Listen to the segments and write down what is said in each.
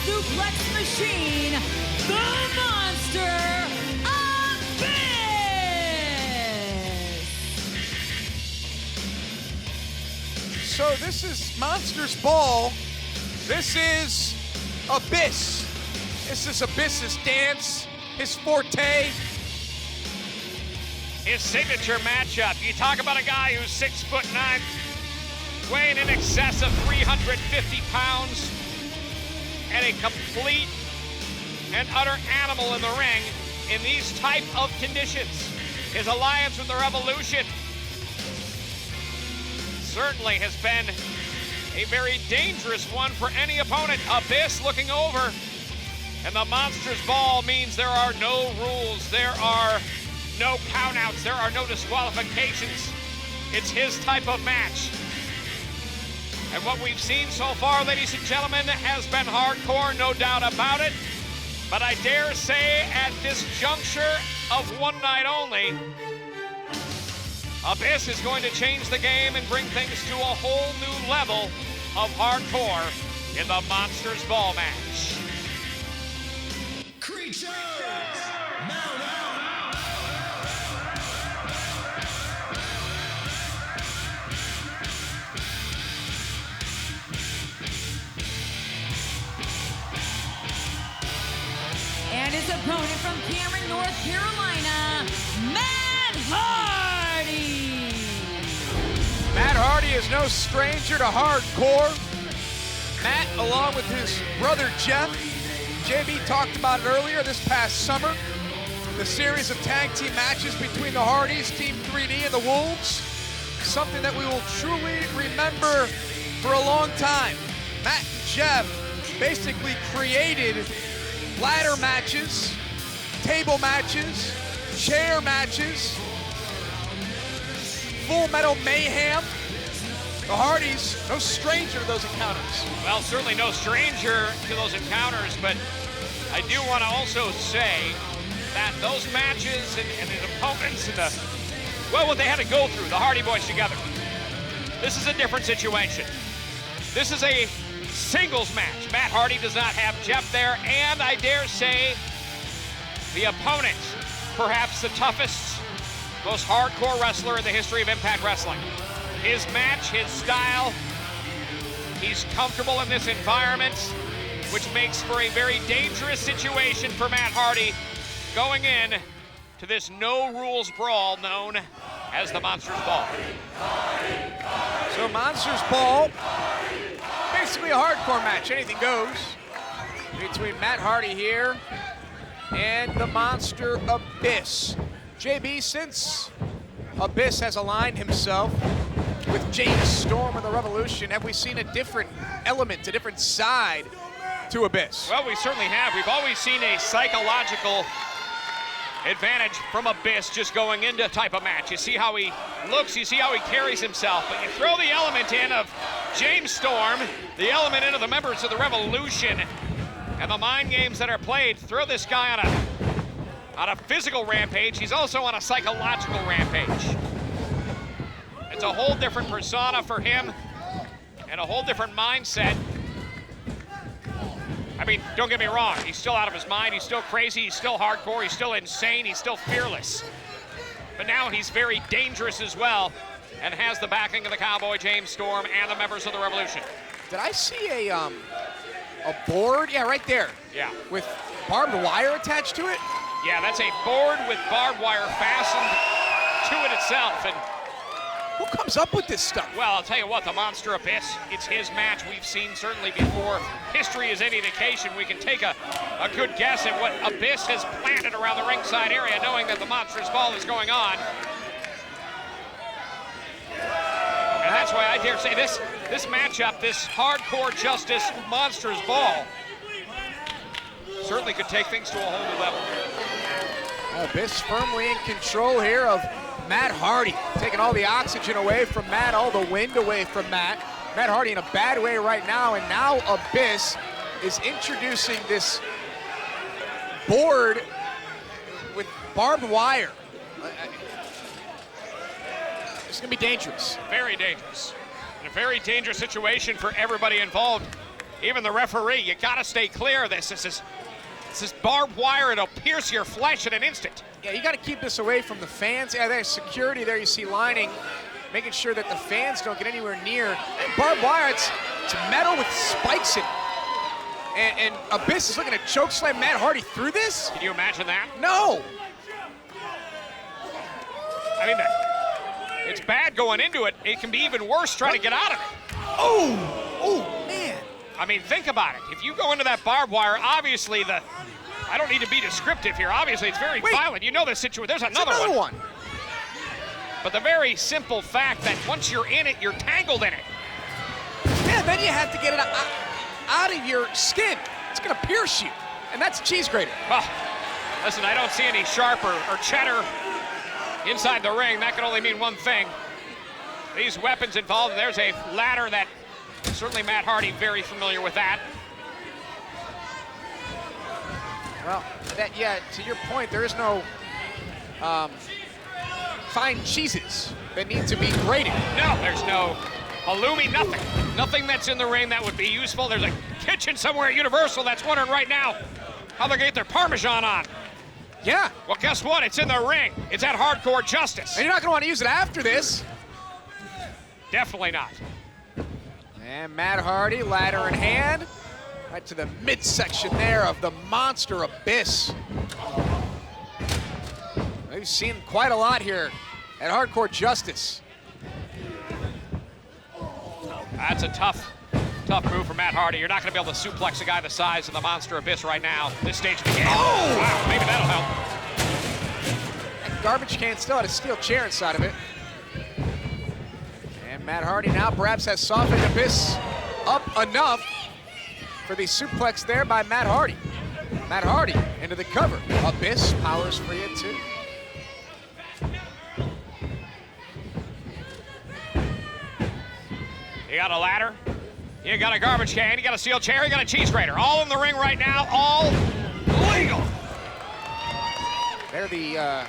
suplex machine, the Monster Abyss! So this is Monster's Ball. This is Abyss. This is Abyss's dance, his forte. His signature matchup. You talk about a guy who's 6'9", weighing in excess of 350 pounds, and a complete and utter animal in the ring in these type of conditions. His alliance with the Revolution certainly has been a very dangerous one for any opponent. Abyss looking over, and the Monster's Ball means there are no rules, there are no countouts, there are no disqualifications. It's his type of match. And what we've seen so far, ladies and gentlemen, has been hardcore, no doubt about it. But I dare say at this juncture of one night only, Abyss is going to change the game and bring things to a whole new level of hardcore in the Monsters Ball match. Creatures! And his opponent from Cameron, North Carolina, Matt Hardy! Matt Hardy is no stranger to hardcore. Matt, along with his brother Jeff, JB talked about it earlier this past summer, the series of tag team matches between the Hardys, Team 3D, and the Wolves, something that we will truly remember for a long time. Matt and Jeff basically created ladder matches, table matches, chair matches, Full Metal Mayhem. The Hardys, no stranger to those encounters. Well, certainly no stranger to those encounters, but I do want to also say that those matches and the opponents and what they had to go through, the Hardy Boys together. This is a different situation. This is a singles match. Matt Hardy does not have Jeff there, and I dare say the opponent, perhaps the toughest, most hardcore wrestler in the history of Impact Wrestling. His match, his style, he's comfortable in this environment, which makes for a very dangerous situation for Matt Hardy going in to this no-rules brawl known as the Monsters Ball. So Monsters Ball, basically a hardcore match, anything goes, between Matt Hardy here and the Monster Abyss. JB, since Abyss has aligned himself with James Storm and the Revolution, have we seen a different element, a different side to Abyss? Well, we certainly have. We've always seen a psychological advantage from Abyss just going into a type of match. You see how he looks, you see how he carries himself, but you throw the element in of James Storm, the element into the members of the Revolution, and the mind games that are played. Throw this guy on a physical rampage. He's also on a psychological rampage. It's a whole different persona for him and a whole different mindset. I mean, don't get me wrong, he's still out of his mind, he's still crazy, he's still hardcore, he's still insane, he's still fearless. But now he's very dangerous as well and has the backing of the Cowboy, James Storm, and the members of the Revolution. Did I see a board? Yeah, right there. Yeah. With barbed wire attached to it? Yeah, that's a board with barbed wire fastened to it itself. And who comes up with this stuff? well, I'll tell you what, the Monster Abyss, it's his match. We've seen certainly before history is any indication. We can take a good guess at what Abyss has planted around the ringside area, knowing that the Monsters Ball is going on. And that's why I dare say this matchup, this hardcore justice Monsters Ball, certainly could take things to a whole new level. Abyss firmly in control here of Matt Hardy, taking all the oxygen away from Matt, all the wind away from Matt. Matt Hardy in a bad way right now, and now Abyss is introducing this board with barbed wire. It's gonna be dangerous. Very dangerous. And a very dangerous situation for everybody involved. even the referee, you gotta stay clear of this. This is barbed wire. It'll pierce your flesh in an instant. Yeah, you got to keep this away from the fans. Yeah, there's security there. You see lining, making sure that the fans don't get anywhere near. And barbed wire, it's metal with spikes in it. And Abyss is looking to chokeslam Matt Hardy through this? Can you imagine that? No. I mean, it's bad going into it. It can be even worse trying to get out of it. Oh, man. I mean, think about it. If you go into that barbed wire, obviously I don't need to be descriptive here. Obviously, it's very violent. You know this situation. There's another one. But the very simple fact that once you're in it, you're tangled in it. Yeah, then you have to get it out of your skin. It's going to pierce you, and that's a cheese grater. Well, listen, I don't see any sharp or cheddar inside the ring. That can only mean one thing. These weapons involved, there's a ladder that certainly Matt Hardy very familiar with that. Well, to your point, there is no fine cheeses that need to be grated. No, there's no halloumi, nothing. Nothing that's in the ring that would be useful. There's a kitchen somewhere at Universal that's wondering right now how they're gonna get their Parmesan on. Yeah. Well, guess what? It's in the ring. It's at Hardcore Justice. And you're not gonna want to use it after this. Definitely not. And Matt Hardy, ladder in hand, right to the midsection there of the monster Abyss. We've seen quite a lot here at Hardcore Justice. That's a tough move for Matt Hardy. You're not going to be able to suplex a guy the size of the monster Abyss right now, this stage of the game. Oh! Wow, maybe that'll help. That garbage can still had a steel chair inside of it. And Matt Hardy now perhaps has softened Abyss up enough for the suplex there by Matt Hardy. Matt Hardy into the cover. Abyss powers free at 2. You got a ladder, you got a garbage can, you got a steel chair, you got a cheese grater. All in the ring right now, all legal. There the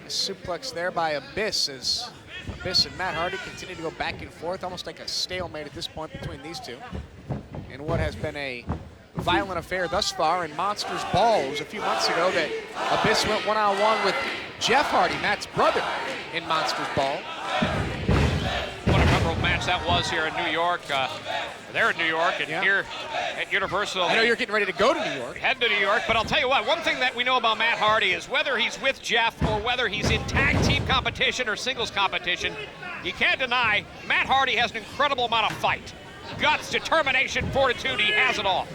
suplex there by Abyss as Abyss and Matt Hardy continue to go back and forth, almost like a stalemate at this point between these two. In what has been a violent affair thus far in Monsters Ball. It was a few months ago that Abyss went one-on-one with Jeff Hardy, Matt's brother, in Monsters Ball. What a memorable match that was here in New York. They're in New York, and here at Universal. I know you're getting ready to go to New York. Heading to New York, but I'll tell you what, one thing that we know about Matt Hardy is whether he's with Jeff or whether he's in tag team competition or singles competition, you can't deny Matt Hardy has an incredible amount of fight. Guts, determination, fortitude, he has it all.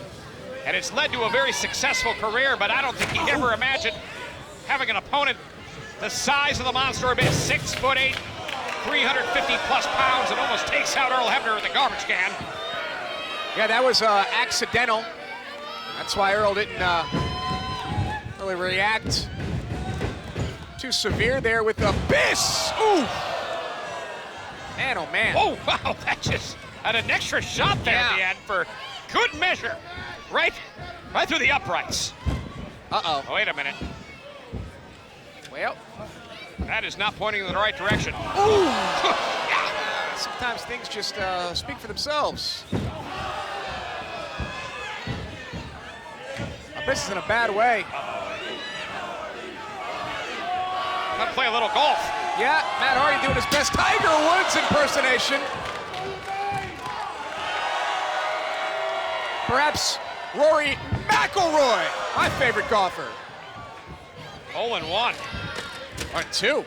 And it's led to a very successful career, but I don't think he ever imagined having an opponent the size of the monster Abyss, 6'8", 350-plus pounds, and almost takes out Earl Hebner in the garbage can. Yeah, that was accidental. That's why Earl didn't really react too severe there with Abyss. Ooh! Man, oh man. Oh, wow, that just had an extra shot there at the end for good measure. Right through the uprights. Uh-oh. Oh, wait a minute. Well. That is not pointing in the right direction. Ooh! Sometimes things just speak for themselves. Abyss is in a bad way. Gotta play a little golf. Yeah, Matt Hardy doing his best Tiger Woods impersonation. Perhaps Rory McIlroy, my favorite golfer. Hole in one. Or 2.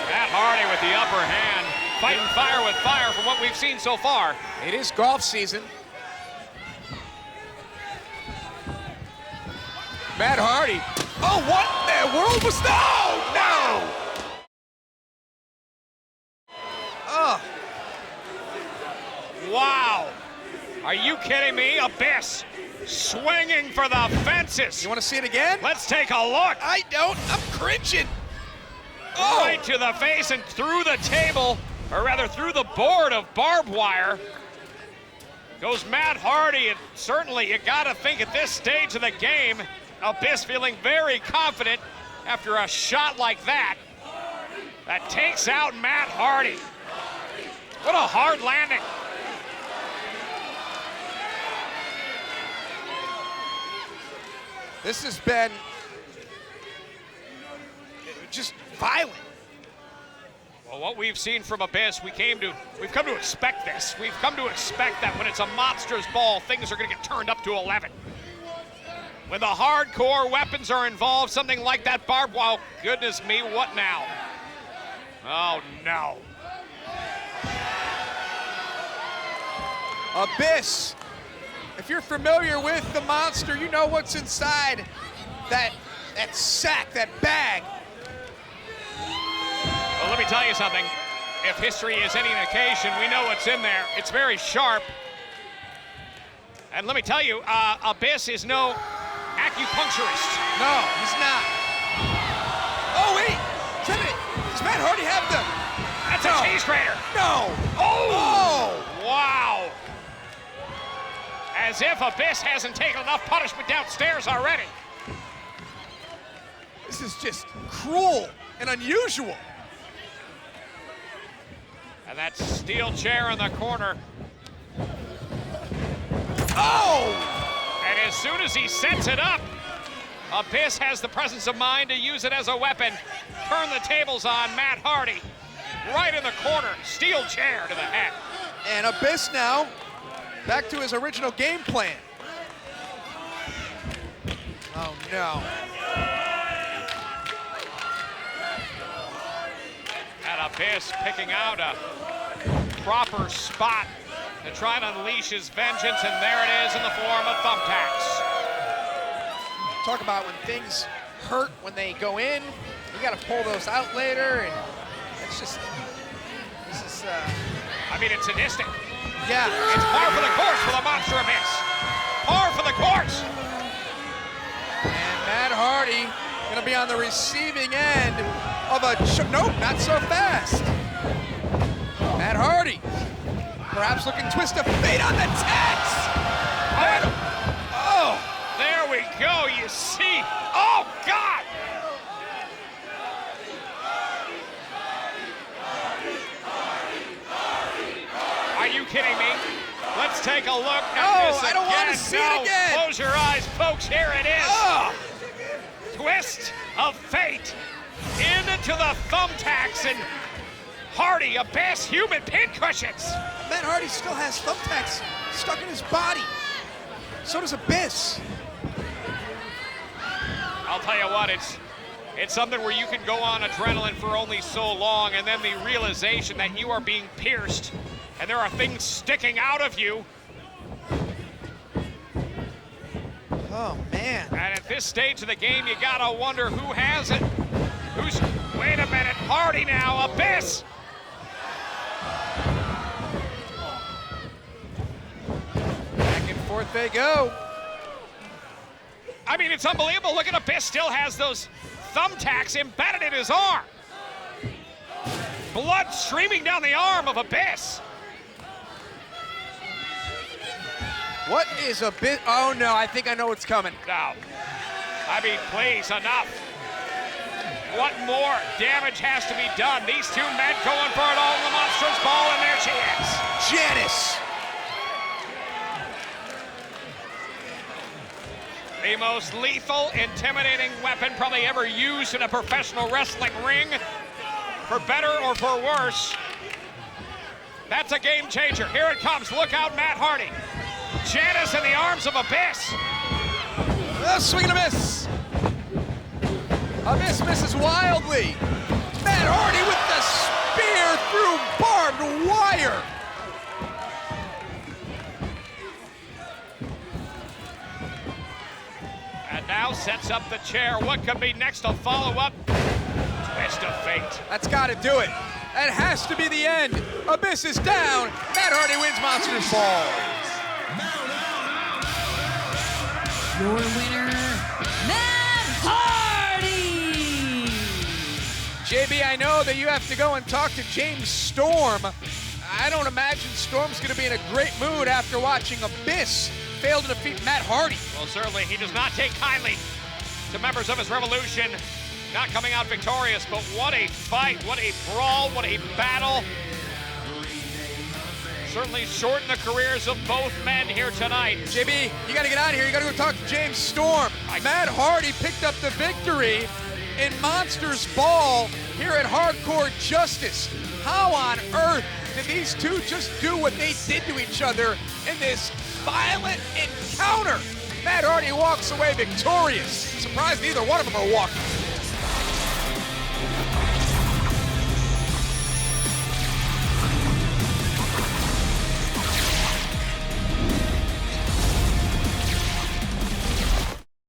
Matt Hardy with the upper hand, fighting fire with fire from what we've seen so far. It is golf season. Matt Hardy. Oh, what in the world was that? No! Oh. Wow. Are you kidding me? Abyss swinging for the fences. You want to see it again? Let's take a look. I don't. I'm cringing. Oh. Right to the face and through the table, or rather through the board of barbed wire, goes Matt Hardy. And certainly you got to think at this stage of the game, Abyss feeling very confident after a shot like that takes out Matt Hardy. What a hard landing. This has been just violent. Well, what we've seen from Abyss, we've come to expect this. We've come to expect that when it's a monster's ball, things are going to get turned up to 11. When the hardcore weapons are involved, something like that barbed wire, goodness me, what now? Oh, no. Abyss. If you're familiar with the monster, you know what's inside that sack, that bag. Well, let me tell you something. If history is any indication, we know what's in there. It's very sharp. And let me tell you, Abyss is no acupuncturist. No, he's not. Oh, wait. Does Matt Hardy have the... That's a cheese grater. No. Oh! Wow. As if Abyss hasn't taken enough punishment downstairs already. This is just cruel and unusual. And that steel chair in the corner. Oh! And as soon as he sets it up, Abyss has the presence of mind to use it as a weapon. Turn the tables on Matt Hardy. Right in the corner, steel chair to the head. And Abyss now back to his original game plan. Oh no. And Abyss picking out a proper spot to try and unleash his vengeance, and there it is in the form of thumbtacks. Talk about when things hurt when they go in, you got to pull those out later, and it's just, this is, I mean, it's sadistic. yeah. It's par for the course for the Monster Abyss. Par for the course. And Matt Hardy gonna be on the receiving end of a, nope, not so fast. Matt Hardy, perhaps looking twist of fate on the Tex. Oh. There we go, you see. Oh, God. Are you kidding me? Let's take a look at this again. I don't want to see it again. Close your eyes, folks. Here it is. Oh. Twist of fate into the thumbtacks, and Hardy, Abyss, human pincushions. Matt Hardy still has thumbtacks stuck in his body. So does Abyss. I'll tell you what, it's something where you can go on adrenaline for only so long, and then the realization that you are being pierced and there are things sticking out of you. Oh, man. And at this stage of the game, you gotta wonder who has it. Wait a minute, Hardy now, Abyss. Back and forth they go. I mean, it's unbelievable. Look at Abyss, still has those thumbtacks embedded in his arm. Blood streaming down the arm of Abyss. What is Abyss? Oh no, I think I know what's coming. Now, I mean, please, enough. What more damage has to be done? These two men going for it all in the monstrous ball, and there she is. Janice. The most lethal, intimidating weapon probably ever used in a professional wrestling ring. For better or for worse. That's a game changer. Here it comes. Look out, Matt Hardy. Janice in the arms of Abyss. Swing and a miss. Abyss misses wildly. Matt Hardy with the spear through barbed wire. And now sets up the chair. What could be next to follow up? Twist of fate. That's got to do it. That has to be the end. Abyss is down. Matt Hardy wins Monsters Ball. Your winner, Matt Hardy! JB, I know that you have to go and talk to James Storm. I don't imagine Storm's going to be in a great mood after watching Abyss fail to defeat Matt Hardy. Well, certainly he does not take kindly to members of his revolution not coming out victorious, but what a fight, what a brawl, what a battle. certainly shorten the careers of both men here tonight. JB, you got to get out of here. You got to go talk to James Storm. Matt Hardy picked up the victory in Monsters Ball here at Hardcore Justice. How on earth did these two just do what they did to each other in this violent encounter? Matt Hardy walks away victorious. Surprised neither one of them are walking.